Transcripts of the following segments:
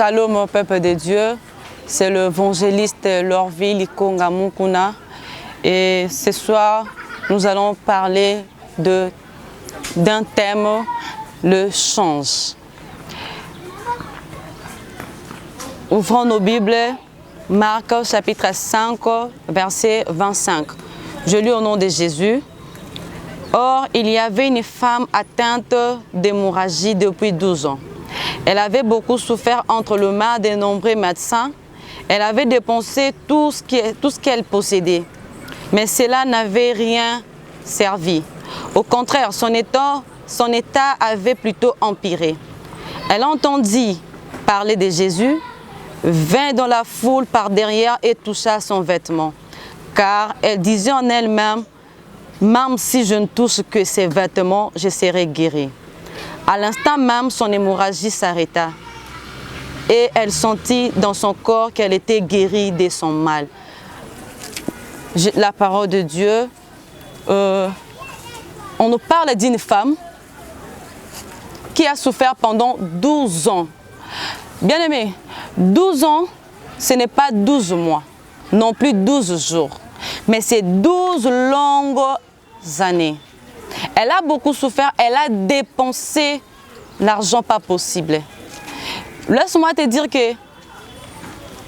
Shalom, peuple de Dieu. C'est l'évangéliste Lorville Ikonga Mukuna. Et ce soir, nous allons parler d'un thème, le change. Ouvrons nos Bibles, Marc chapitre 5, verset 25. Je lis au nom de Jésus. Or, il y avait une femme atteinte d'hémorragie depuis 12 ans. Elle avait beaucoup souffert entre le mal de nombreux médecins. Elle avait dépensé tout ce qu'elle possédait. Mais cela n'avait rien servi. Au contraire, son état avait plutôt empiré. Elle entendit parler de Jésus, vint dans la foule par derrière et toucha son vêtement. Car elle disait en elle-même, même si je ne touche que ses vêtements, je serai guérie. À l'instant même, son hémorragie s'arrêta et elle sentit dans son corps qu'elle était guérie de son mal. La parole de Dieu, on nous parle d'une femme qui a souffert pendant 12 ans. Bien aimé, 12 ans, ce n'est pas 12 mois, non plus 12 jours, mais c'est 12 longues années. Elle a beaucoup souffert, elle a dépensé l'argent pas possible. Laisse-moi te dire que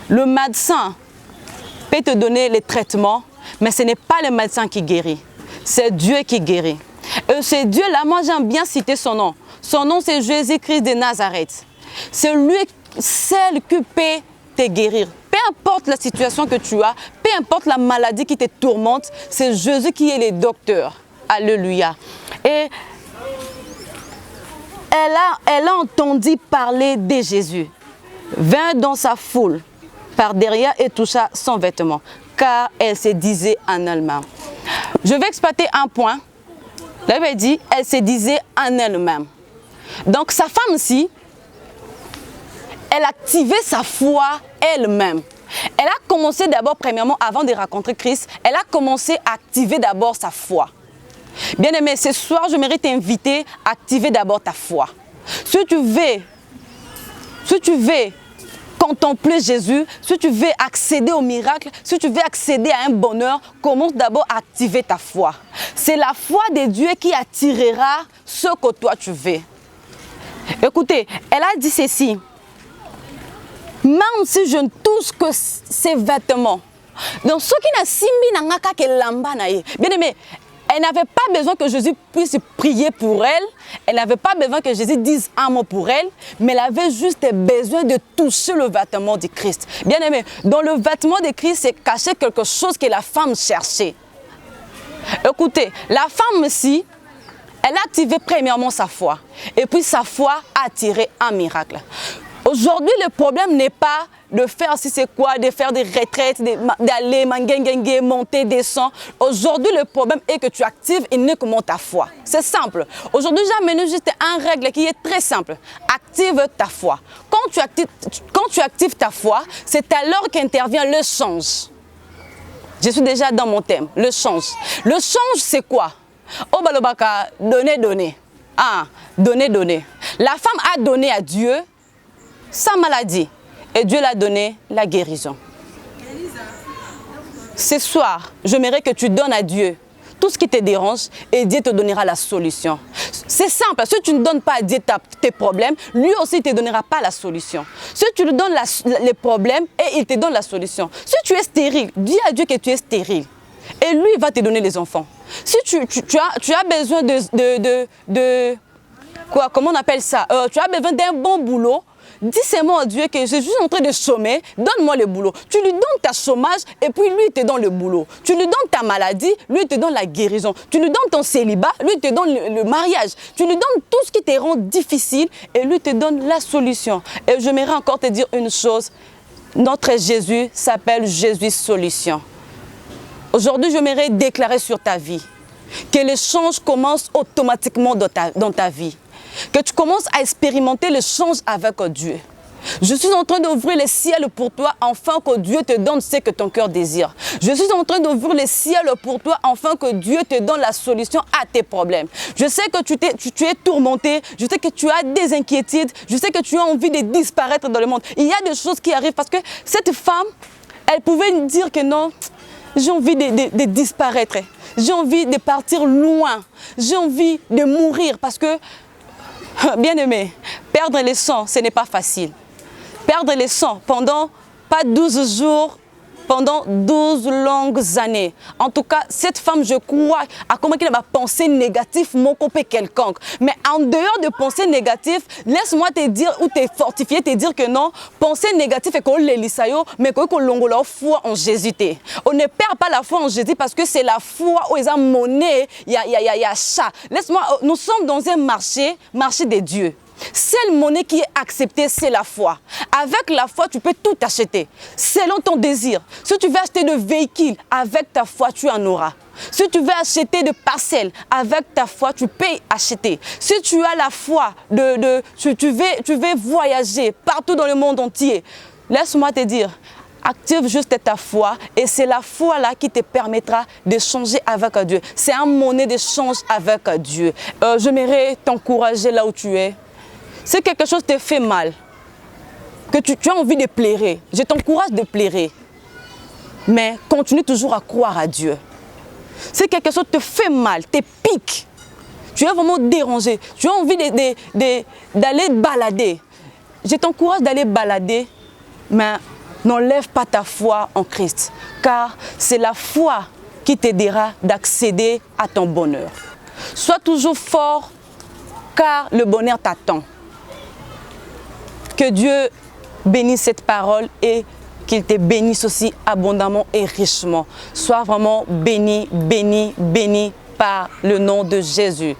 le médecin peut te donner les traitements, mais ce n'est pas le médecin qui guérit, c'est Dieu qui guérit. Et c'est Dieu-là, moi j'aime bien citer son nom. Son nom c'est Jésus-Christ de Nazareth. C'est lui seul qui peut te guérir. Peu importe la situation que tu as, peu importe la maladie qui te tourmente, c'est Jésus qui est le docteur. Alléluia. Et elle a entendu parler de Jésus. Vint dans sa foule par derrière et toucha son vêtement, car elle se disait en elle-même. Je vais exploiter un point. La Bible dit, elle se disait en elle-même. Donc sa femme-ci, elle activait sa foi elle-même. Elle a commencé d'abord, premièrement, avant de rencontrer Christ, elle a commencé à activer d'abord sa foi. Bien aimé, ce soir, je mérite t'inviter à activer d'abord ta foi. Si tu veux contempler Jésus, si tu veux accéder au miracle, si tu veux accéder à un bonheur, commence d'abord à activer ta foi. C'est la foi de Dieu qui attirera ce que toi tu veux. Écoutez, elle a dit ceci. Même si je ne touche que ses vêtements. Donc, ce qui n'a si mis n'a que lamba naïe. Bien aimé, elle n'avait pas besoin que Jésus puisse prier pour elle. Elle n'avait pas besoin que Jésus dise un mot pour elle. Mais elle avait juste besoin de toucher le vêtement de Christ. Bien aimé, dans le vêtement de Christ, c'est caché quelque chose que la femme cherchait. Écoutez, la femme aussi, elle a activé premièrement sa foi. Et puis sa foi a attiré un miracle. Aujourd'hui, le problème n'est pas de faire si c'est quoi, de faire des retraites, d'aller monter, descendre. Aujourd'hui, le problème est que tu actives uniquement ta foi. C'est simple. Aujourd'hui, j'ai amené juste une règle qui est très simple. Active ta foi. Quand tu actives ta foi, c'est alors qu'intervient le change. Je suis déjà dans mon thème, le change. Le change, c'est quoi? Oh, balobaka, donner. Ah, donner. La femme a donné à Dieu sa maladie. Et Dieu l'a donné la guérison. Ce soir, j'aimerais que tu donnes à Dieu tout ce qui te dérange et Dieu te donnera la solution. C'est simple, si tu ne donnes pas à Dieu tes problèmes, lui aussi ne te donnera pas la solution. Si tu lui donnes les problèmes et il te donne la solution. Si tu es stérile, dis à Dieu que tu es stérile. Et lui, il va te donner les enfants. Si tu as besoin comment on appelle ça? Tu as besoin d'un bon boulot. Dis seulement à Dieu que je suis en train de chômer, donne-moi le boulot. Tu lui donnes ta chômage et puis lui il te donne le boulot. Tu lui donnes ta maladie, lui il te donne la guérison. Tu lui donnes ton célibat, lui il te donne le mariage. Tu lui donnes tout ce qui te rend difficile et lui te donne la solution. Et j'aimerais encore te dire une chose, notre Jésus s'appelle Jésus Solution. Aujourd'hui, j'aimerais déclarer sur ta vie que le change commence automatiquement dans ta vie. Que tu commences à expérimenter le change avec Dieu. Je suis en train d'ouvrir les ciels pour toi, afin que Dieu te donne ce que ton cœur désire. Je suis en train d'ouvrir les ciels pour toi, afin que Dieu te donne la solution à tes problèmes. Je sais que tu es tourmenté, je sais que tu as des inquiétudes, je sais que tu as envie de disparaître dans le monde. Il y a des choses qui arrivent parce que cette femme, elle pouvait dire que non, j'ai envie de disparaître, j'ai envie de partir loin, j'ai envie de mourir parce que, bien aimé, perdre le sang, ce n'est pas facile. Perdre le sang pendant pas 12 jours, pendant 12 longues années. En tout cas, cette femme, je crois, a commencé à penser négative, mon copain quelconque. Mais en dehors de penser négative, laisse-moi te dire ou te fortifier, te dire que non, penser négative est qu'on l'elisayo, mais qu'on longo la foi en Jésus. On ne perd pas la foi en Jésus parce que c'est la foi où ils ont monnaie, il y a chat. Laisse-moi, nous sommes dans un marché de Dieu. Seule monnaie qui est acceptée, c'est la foi. Avec la foi, tu peux tout acheter, selon ton désir. Si tu veux acheter de véhicules, avec ta foi, tu en auras. Si tu veux acheter de parcelles, avec ta foi, tu peux acheter. Si tu as la foi, tu veux voyager partout dans le monde entier, laisse-moi te dire, active juste ta foi et c'est la foi là qui te permettra de changer avec Dieu. C'est un monnaie d'échange avec Dieu. J'aimerais t'encourager là où tu es. Si quelque chose te fait mal, que tu as envie de pleurer, je t'encourage de pleurer. Mais continue toujours à croire à Dieu. Si quelque chose te fait mal, te pique, tu es vraiment dérangé, tu as envie d'aller balader, je t'encourage d'aller balader, mais n'enlève pas ta foi en Christ, car c'est la foi qui t'aidera d'accéder à ton bonheur. Sois toujours fort, car le bonheur t'attend. Que Dieu bénisse cette parole et qu'il te bénisse aussi abondamment et richement. Sois vraiment béni, béni, béni par le nom de Jésus.